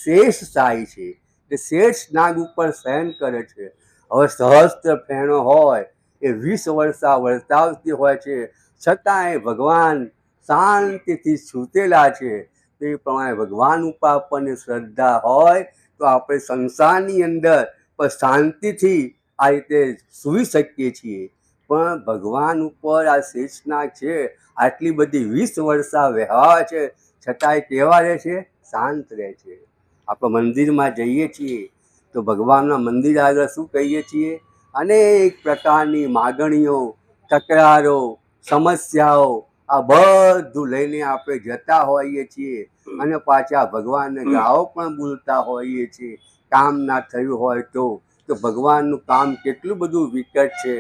શેષ થાય છે, તે શેષ નાગ ઉપર શયન કરે છે. હવે સહસ્ત્ર ફેણો હોય એ 20 વર્ષા વર્તાવતી હોય છે, છતાંય ભગવાન શાંતિથી સૂતેલા છે. તે પ્રમાણે ભગવાન ઉપર આપણને શ્રદ્ધા હોય તો આપણે સંસારની અંદર પણ શાંતિથી આ રીતે સૂઈ શકીએ છીએ. પણ ભગવાન ઉપર આ શેષનાગ છે, આટલી બધી 20 વર્ષા વ્યવહાર છે, છતાંય કેવા રહે છે? શાંત રહે છે. આપણે મંદિરમાં જઈએ છીએ તો ભગવાનના મંદિર આગળ શું કહીએ છીએ? અનેક પ્રકારની માગણીઓ, તકરારો, સમસ્યાઓ આ બધું લઈને આપણે જતા હોઈએ છીએ અને પાછા ભગવાનને ગાળો પણ બોલતા હોઈએ છીએ. કામ ના થયું હોય તો ભગવાનનું કામ કેટલું બધું વિકટ છે.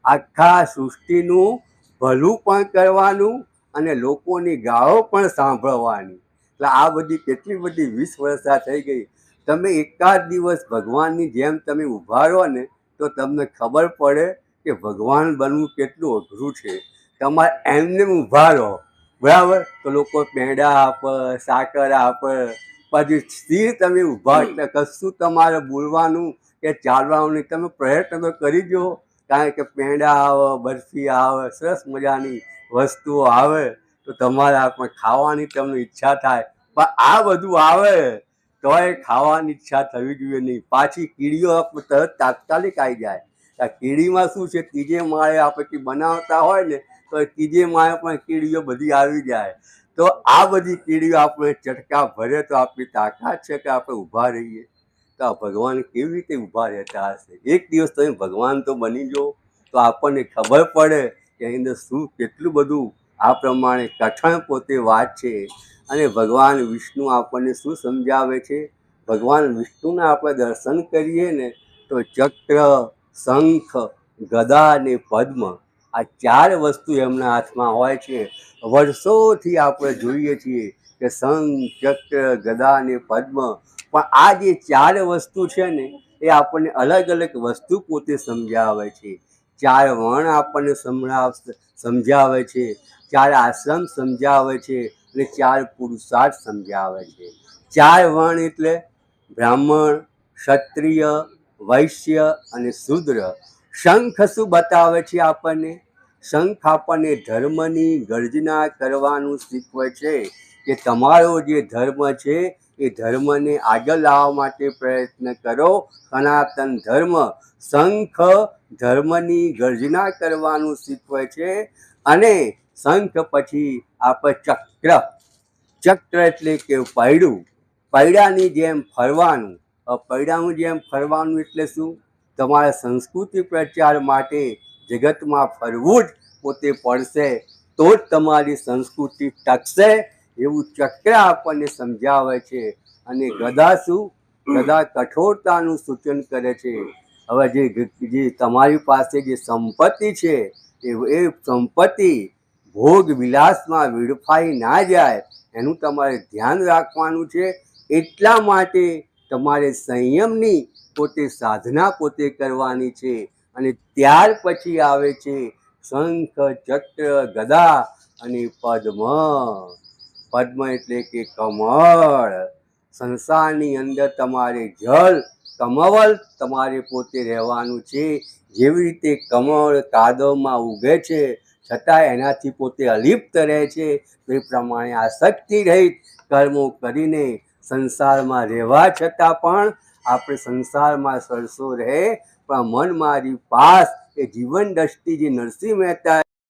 આખા સૃષ્ટિનું ભલું પણ કરવાનું અને લોકોની ગાળો પણ સાંભળવાની. એટલે આ બધી કેટલી બધી 20 વર્ષા થઈ ગઈ. તમે એકાદ દિવસ ભગવાનની જેમ તમે ઊભા રહો ને તો તમને ખબર પડે કે ભગવાન બનવું કેટલું અઘરું છે. તમારે એમને ઊભા રહો બરાબર તો લોકો પેંડા આપે, સાકર આપે, પછી સ્થિર તમે ઊભા એટલે કશું તમારે બોલવાનું કે ચાલવાનું નહીં. તમે પ્રયત્ન તો કરી જુઓ, કારણ કે પેંડા આવે, બરફી આવે, સરસ મજાની વસ્તુઓ આવે તો તમારે આપણે ખાવાની તમને ઈચ્છા થાય. પણ આ બધું આવે તોય ખાવાની ઈચ્છા થવી જોઈએ નહીં. પાછી કીડીઓ તરત તાત્કાલિક આવી જાય. આ કીડીમાં શું છે? ત્રીજે માળે આપણે બનાવતા હોય ને તો ત્રીજે માળે પણ કીડીઓ બધી આવી જાય. તો આ બધી કીડીઓ આપણે ચટકા ભરે તો આપણી તાકાત છે કે આપણે ઊભા રહીએ? તો આ ભગવાન કેવી રીતે ઊભા રહેતા હશે? એક દિવસ તમે ભગવાન તો બની જાઓ તો આપણને ખબર પડે કે એની અંદર શું કેટલું બધું આ પ્રમાણે કઠણ પોતે વાત છે. અને ભગવાન વિષ્ણુ આપણને શું સમજાવે છે? ભગવાન વિષ્ણુના આપણે દર્શન કરીએ ને તો ચક્ર, શંખ, ગદા અને પદ્મ આ 4 વસ્તુ એમના હાથમાં હોય છે. વર્ષોથી આપણે જોઈએ છીએ કે શંખ, ચક્ર, ગદા અને પદ્મ, પણ આ જે 4 વસ્તુ છે ને એ આપણને અલગ અલગ વસ્તુ પોતે સમજાવે છે. 4 વર્ણ આપણને સમજાવે છે, 4 આશ્રમ સમજાવે છે અને 4 પુરુષાર્થ સમજાવે છે. 4 વર્ણ એટલે બ્રાહ્મણ, ક્ષત્રિય, વૈશ્ય અને શૂદ્ર. શંખ શું બતાવે છે આપણને? શંખ આપણને ધર્મની ગર્જના કરવાનું શીખવે છે કે તમારો જે ધર્મ છે એ ધર્મને આગળ લાવવા માટે પ્રયત્ન કરો. સનાતન ધર્મ શંખ ધર્મની ગર્જના કરવાનું શીખવે છે. અને શંખ પછી આપણે ચક્ર, ચક્ર એટલે કે પૈડું, પૈડાની જેમ ફરવાનું. પૈડાની જેમ ફરવાનું એટલે શું? તમારા સંસ્કૃતિ પ્રચાર માટે જગતમાં ફરવું જ પોતે પડશે તો જ તમારી સંસ્કૃતિ ટકશે. એવું ચક્ર આપણને સમજાવે છે. અને ગદા શું? ગદા કઠોરતાનું સૂચન કરે છે. હવે જે તમારી પાસે જે સંપત્તિ છે એ સંપત્તિ ભોગ વિલાસમાં વેડફાઈ ના જાય એનું તમારે ધ્યાન રાખવાનું છે. એટલા માટે તમારે સંયમની પોતે સાધના પોતે કરવાની છે. અને ત્યાર પછી આવે છે શંખ, ચક્ર, ગદા અને પદ્મ. પદ્મ એટલે કે કમળ. સંસારની અંદર તમારે જળ, કમળ તમારે પોતે રહેવાનું છે. જેવી રીતે કમળ કાદવમાં ઉગે છે છતાં એનાથી પોતે અલિપ્ત રહે છે, એ પ્રમાણે આસક્તિ રહિત કર્મો કરીને સંસારમાં રહેવા છતાં પણ આપણે સંસારમાં સરસો રહે પણ મન મારી પાસ એ જીવન દ્રષ્ટિ જે નરસિંહ મહેતા